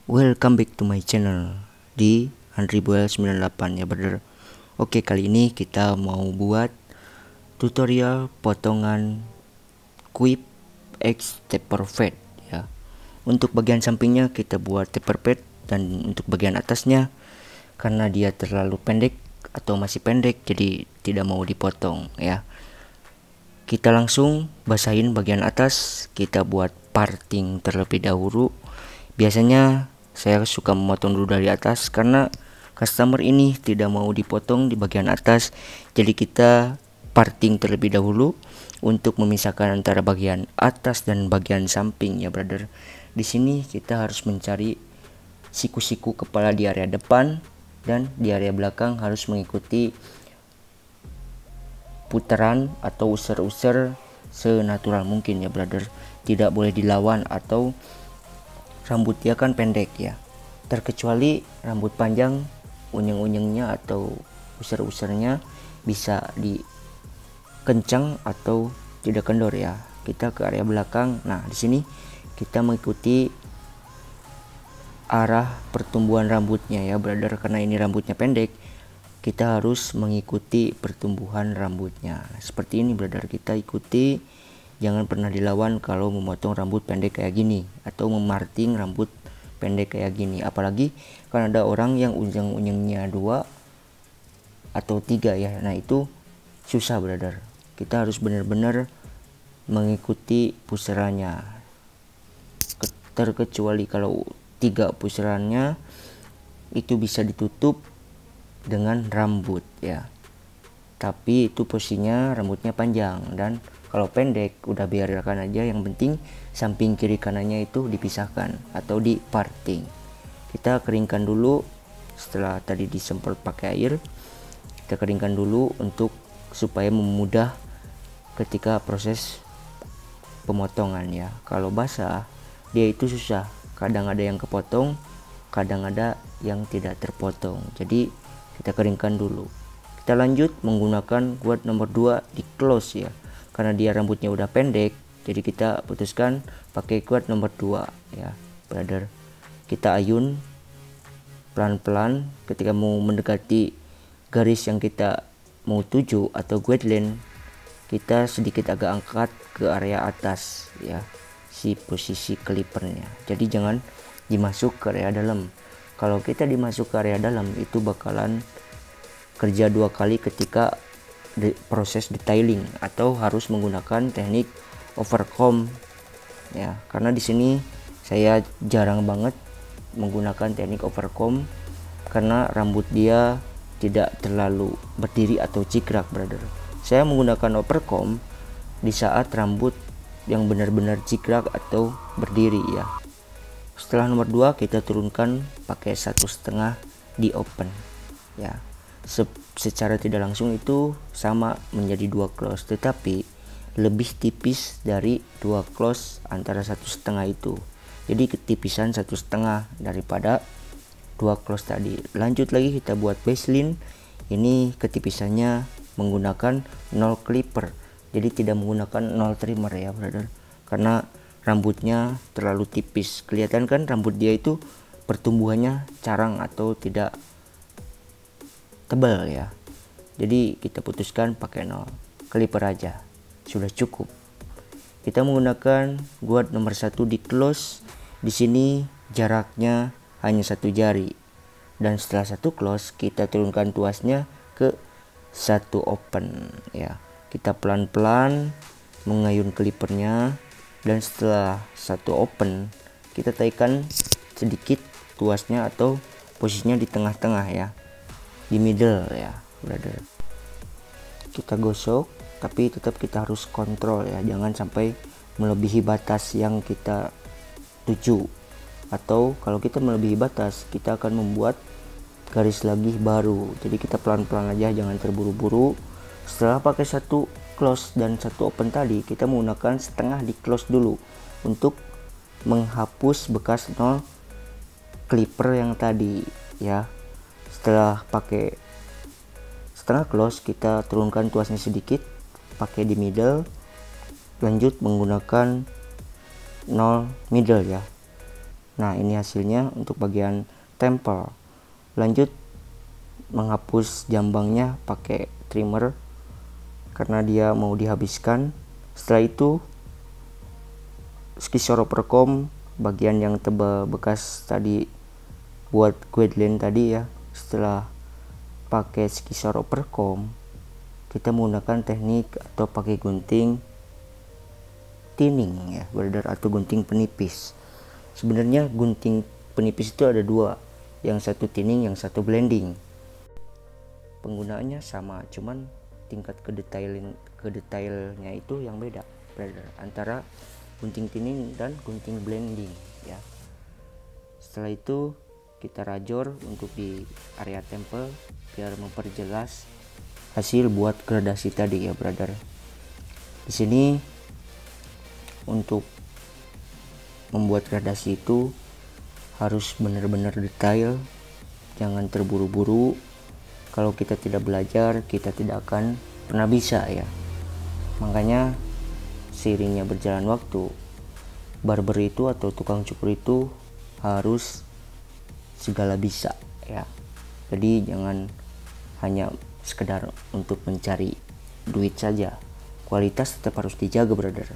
Welcome back to my channel di Andribuel 98 ya brother. Oke, kali ini kita mau buat tutorial potongan Quip X taper fade ya. Untuk bagian sampingnya kita buat taper fade, dan untuk bagian atasnya karena dia terlalu pendek atau masih pendek jadi tidak mau dipotong ya. Kita langsung basahin bagian atas, kita buat parting terlebih dahulu. Biasanya saya suka memotong dulu dari atas karena customer ini tidak mau dipotong di bagian atas, jadi kita parting terlebih dahulu untuk memisahkan antara bagian atas dan bagian samping ya brother. Di sini kita harus mencari siku-siku kepala di area depan, dan di area belakang harus mengikuti putaran atau user-user senatural mungkin ya brother. Tidak boleh dilawan atau rambut dia kan pendek ya, terkecuali rambut panjang, unyeng-unyengnya atau user-usernya bisa dikencang atau tidak kendor ya. Kita ke area belakang. Nah, di sini kita mengikuti arah pertumbuhan rambutnya ya brother. Karena ini rambutnya pendek, kita harus mengikuti pertumbuhan rambutnya. Seperti ini brother, kita ikuti. Jangan pernah dilawan kalau memotong rambut pendek kayak gini atau memarting rambut pendek kayak gini. Apalagi kan ada orang yang unyeng-unyengnya 2 atau 3 ya. Nah, itu susah brother. Kita harus benar-benar mengikuti pusarannya. Terkecuali kalau 3 pusarannya itu bisa ditutup dengan rambut ya. Tapi itu posisinya rambutnya panjang, dan kalau pendek udah biarkan aja, yang penting samping kiri kanannya itu dipisahkan atau di parting. Kita keringkan dulu. Setelah tadi disemprot pakai air, kita keringkan dulu untuk supaya memudah ketika proses pemotongan ya. Kalau basah dia itu susah, kadang ada yang kepotong, kadang ada yang tidak terpotong. Jadi kita keringkan dulu. Kita lanjut menggunakan guard nomor 2 di close ya. Karena dia rambutnya udah pendek, jadi kita putuskan pakai guard nomor 2 ya brother. Kita ayun pelan-pelan ketika mau mendekati garis yang kita mau tuju atau guideline. Kita sedikit agak angkat ke area atas ya, si posisi clippernya. Jadi jangan dimasuk ke area dalam. Kalau kita dimasuk ke area dalam, itu bakalan kerja 2 kali ketika proses detailing, atau harus menggunakan teknik overcomb ya. Karena di sini saya jarang banget menggunakan teknik overcomb karena rambut dia tidak terlalu berdiri atau cikrak brother. Saya menggunakan overcomb di saat rambut yang benar-benar cikrak atau berdiri ya. Setelah nomor 2 kita turunkan pakai 1,5 di open ya. Secara tidak langsung itu sama menjadi 2 close, tetapi lebih tipis dari 2 close antara 1,5 itu. Jadi ketipisan 1,5 daripada 2 close tadi. Lanjut lagi kita buat baseline. Ini ketipisannya menggunakan 0 clipper, jadi tidak menggunakan 0 trimmer ya brother. Karena rambutnya terlalu tipis. Kelihatan kan rambut dia itu pertumbuhannya carang atau tidak tebal ya. Jadi kita putuskan pakai 0 clipper aja, sudah cukup. Kita menggunakan guard nomor 1 di close. Di sini jaraknya hanya 1 jari, dan setelah 1 close kita turunkan tuasnya ke 1 open ya. Kita pelan-pelan mengayun clippernya, dan setelah 1 open kita taikan sedikit tuasnya atau posisinya di tengah-tengah ya, di middle ya brother. Kita gosok, tapi tetap kita harus kontrol ya, jangan sampai melebihi batas yang kita tuju. Atau kalau kita melebihi batas, kita akan membuat garis lagi baru. Jadi kita pelan-pelan aja, jangan terburu-buru. Setelah pakai 1 close dan 1 open tadi, kita menggunakan setengah di close dulu untuk menghapus bekas 0 clipper yang tadi ya. Setelah pakai setengah close, kita turunkan tuasnya sedikit pakai di middle. Lanjut menggunakan 0 middle ya. Nah, ini hasilnya untuk bagian tempel. Lanjut menghapus jambangnya pakai trimmer karena dia mau dihabiskan. Setelah itu skisoropercom bagian yang tebal bekas tadi buat guideline tadi ya, setelah pakai skisoropercom kita menggunakan teknik atau pakai gunting tinning ya brother, atau gunting penipis. Sebenarnya gunting penipis itu ada dua, yang satu tinning, yang satu blending. Penggunaannya sama, cuman tingkat kedetailnya itu yang beda brother, antara gunting tinning dan gunting blending ya. Setelah itu kita rajor untuk di area tempel biar memperjelas hasil buat gradasi tadi ya brother. Di sini untuk membuat gradasi itu harus benar-benar detail, jangan terburu-buru. Kalau kita tidak belajar, kita tidak akan pernah bisa ya. Makanya seiringnya berjalan waktu, barber itu atau tukang cukur itu harus segala bisa ya. Jadi jangan hanya sekedar untuk mencari duit saja, kualitas tetap harus dijaga brother,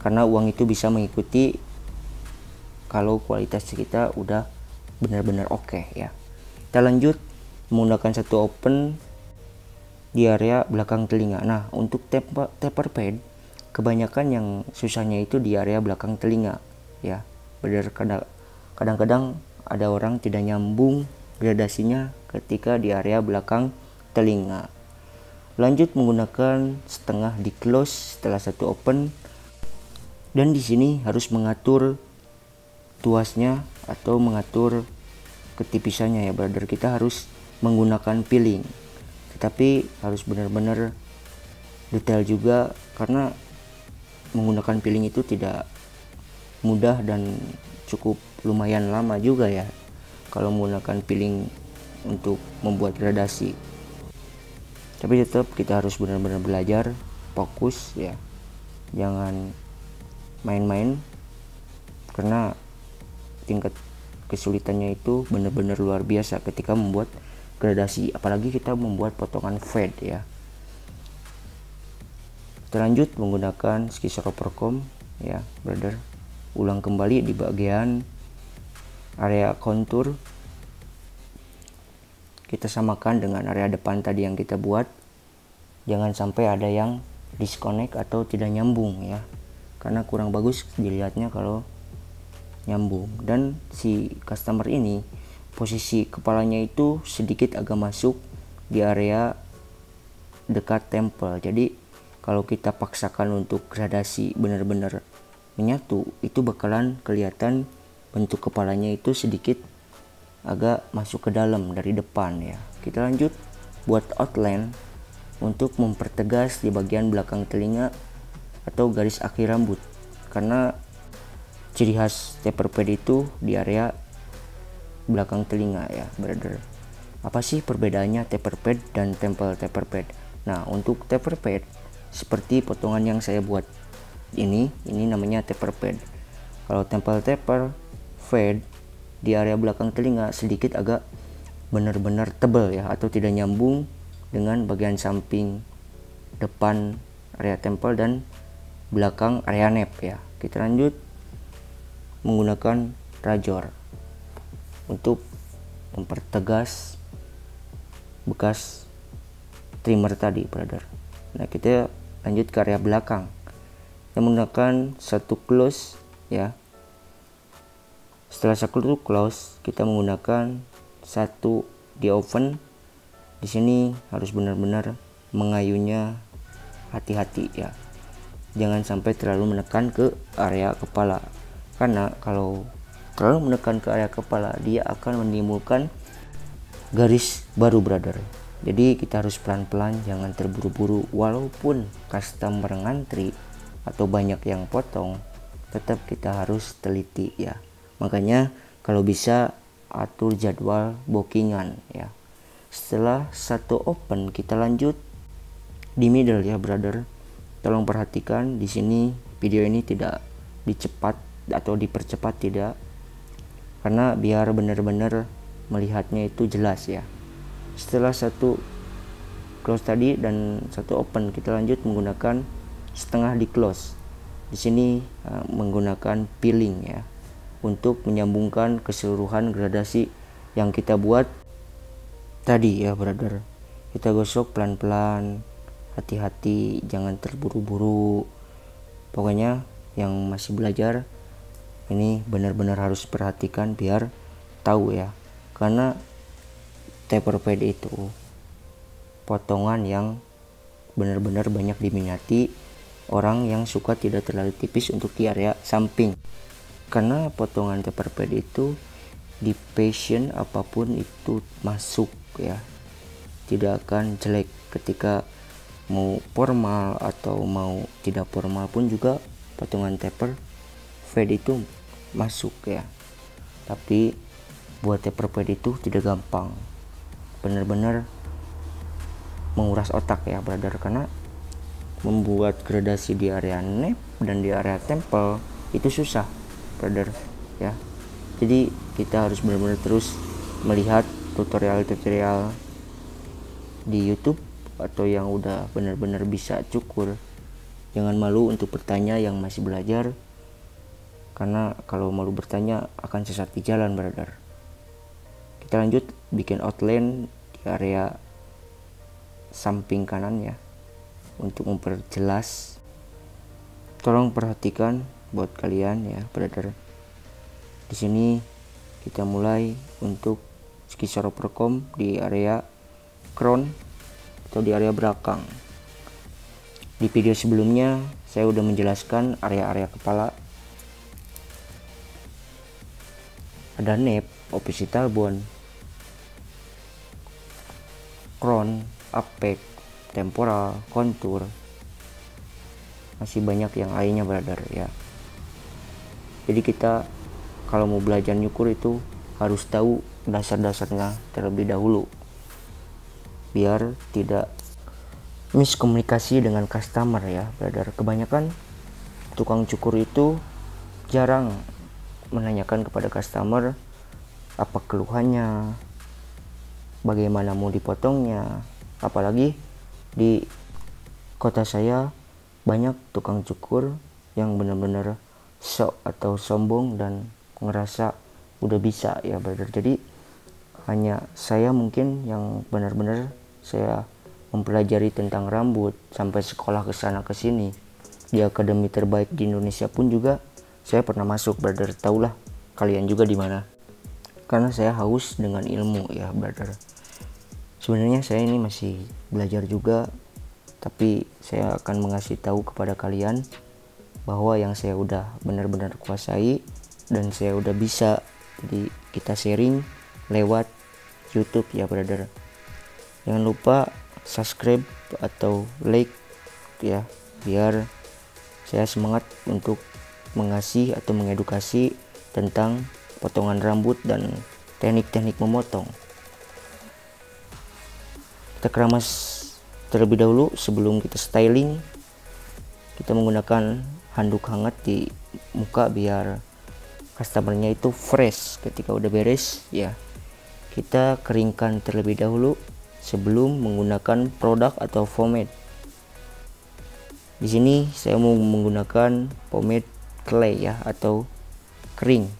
karena uang itu bisa mengikuti kalau kualitas kita udah benar-benar oke ya. Kita lanjut menggunakan satu open di area belakang telinga. Nah, untuk taper pad kebanyakan yang susahnya itu di area belakang telinga ya. Benar, kadang-kadang ada orang tidak nyambung gradasinya ketika di area belakang telinga. Lanjut menggunakan setengah di close setelah satu open, dan di sini harus mengatur tuasnya atau mengatur ketipisannya ya brother. Kita harus menggunakan peeling, tetapi harus benar-benar detail juga, karena menggunakan peeling itu tidak mudah dan cukup lumayan lama juga ya kalau menggunakan peeling untuk membuat gradasi. Tapi tetap kita harus benar-benar belajar, fokus ya, jangan main-main, karena tingkat kesulitannya itu benar-benar luar biasa ketika membuat gradasi, apalagi kita membuat potongan fade ya. Terlanjut menggunakan skisoropercom ya brother, ulang kembali di bagian area kontur, kita samakan dengan area depan tadi yang kita buat. Jangan sampai ada yang disconnect atau tidak nyambung ya, karena kurang bagus dilihatnya kalau nyambung. Dan si customer ini posisi kepalanya itu sedikit agak masuk di area dekat tempel, jadi kalau kita paksakan untuk gradasi benar-benar menyatu, itu bakalan kelihatan bentuk kepalanya itu sedikit agak masuk ke dalam dari depan ya. Kita lanjut buat outline untuk mempertegas di bagian belakang telinga atau garis akhir rambut, karena ciri khas taper pad itu di area belakang telinga ya brother. Apa sih perbedaannya taper pad dan temple taper pad? Nah, untuk taper pad seperti potongan yang saya buat ini namanya taper pad. Kalau temple taper fade di area belakang telinga sedikit agak benar-benar tebal ya, atau tidak nyambung dengan bagian samping depan area tempel dan belakang area nape ya. Kita lanjut menggunakan rajor untuk mempertegas bekas trimmer tadi brother. Nah, kita lanjut ke area belakang, kita menggunakan satu close ya. Setelah satu close, kita menggunakan satu di oven. Di sini harus benar-benar mengayunya hati-hati ya, jangan sampai terlalu menekan ke area kepala, karena kalau terlalu menekan ke area kepala dia akan menimbulkan garis baru brother. Jadi kita harus pelan-pelan, jangan terburu-buru. Walaupun customer ngantri atau banyak yang potong, tetap kita harus teliti ya. Makanya kalau bisa atur jadwal bookingan ya. Setelah satu open, kita lanjut di middle ya brother. Tolong perhatikan di sini video ini tidak dicepat atau dipercepat, tidak, karena biar benar-benar melihatnya itu jelas ya. Setelah satu close tadi dan satu open, kita lanjut menggunakan setengah di close. Di sini menggunakan peeling ya, untuk menyambungkan keseluruhan gradasi yang kita buat tadi ya brother. Kita gosok pelan-pelan, hati-hati, jangan terburu-buru. Pokoknya yang masih belajar ini benar-benar harus perhatikan biar tahu ya, karena taper pad itu potongan yang benar-benar banyak diminati orang yang suka tidak terlalu tipis untuk di area samping. Karena potongan taper pad itu di fashion apapun itu masuk ya, tidak akan jelek. Ketika mau formal atau mau tidak formal pun juga potongan taper pad itu masuk ya. Tapi buat taper pad itu tidak gampang, benar-benar menguras otak ya brother, karena membuat gradasi di area nape dan di area tempel itu susah brother ya. Jadi kita harus benar-benar terus melihat tutorial-tutorial di YouTube atau yang udah benar-benar bisa cukur. Jangan malu untuk bertanya yang masih belajar, karena kalau malu bertanya akan sesat di jalan brother. Kita lanjut bikin outline di area samping kanan ya, untuk memperjelas. Tolong perhatikan buat kalian ya brother. Di sini kita mulai untuk skisor perkom di area crown atau di area belakang. Di video sebelumnya saya udah menjelaskan area-area kepala. Ada nape, occipital bone, crown, apex, temporal, kontur, masih banyak yang lainnya brother ya. Jadi kita kalau mau belajar nyukur itu harus tahu dasar-dasarnya terlebih dahulu, biar tidak miskomunikasi dengan customer ya brother. Kebanyakan tukang cukur itu jarang menanyakan kepada customer apa keluhannya, bagaimana mau dipotongnya. Apalagi di kota saya banyak tukang cukur yang benar-benar sok atau sombong dan ngerasa udah bisa ya brother. Jadi hanya saya mungkin yang benar-benar saya mempelajari tentang rambut sampai sekolah kesana kesini. Di akademi terbaik di Indonesia pun juga saya pernah masuk brother. Taulah kalian juga di mana, karena saya haus dengan ilmu ya brother. Sebenarnya saya ini masih belajar juga, tapi saya akan mengasih tahu kepada kalian bahwa yang saya udah benar-benar kuasai dan saya udah bisa. Jadi kita sharing lewat YouTube ya brother. Jangan lupa subscribe atau like ya, biar saya semangat untuk mengasih atau mengedukasi tentang potongan rambut dan teknik-teknik memotong. Kita keramas terlebih dahulu sebelum kita styling. Kita menggunakan handuk hangat di muka biar customernya itu fresh ketika udah beres ya. Kita keringkan terlebih dahulu sebelum menggunakan produk atau pomade. Di sini saya mau menggunakan pomade clay ya, atau kering,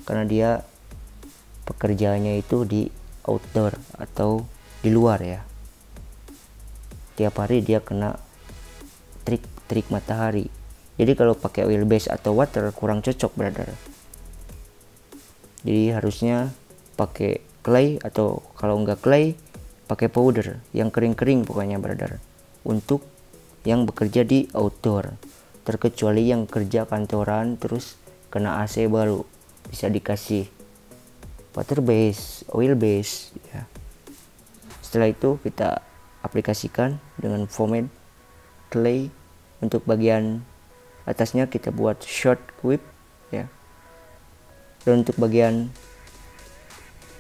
karena dia pekerjaannya itu di outdoor atau di luar ya. Tiap hari dia kena trik matahari. Jadi kalau pakai oil base atau water kurang cocok brother. Jadi harusnya pakai clay, atau kalau enggak clay pakai powder yang kering-kering pokoknya brother, untuk yang bekerja di outdoor. Terkecuali yang kerja kantoran terus kena AC baru bisa dikasih water base, oil base ya. Setelah itu kita aplikasikan dengan pomade clay. Untuk bagian atasnya kita buat short whip ya, dan untuk bagian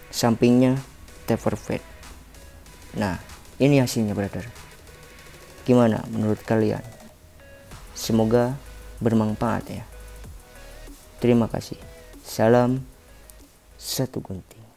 sampingnya taper pad. Nah, ini hasilnya brother. Gimana menurut kalian? Semoga bermanfaat ya. Terima kasih. Salam 1 gunting.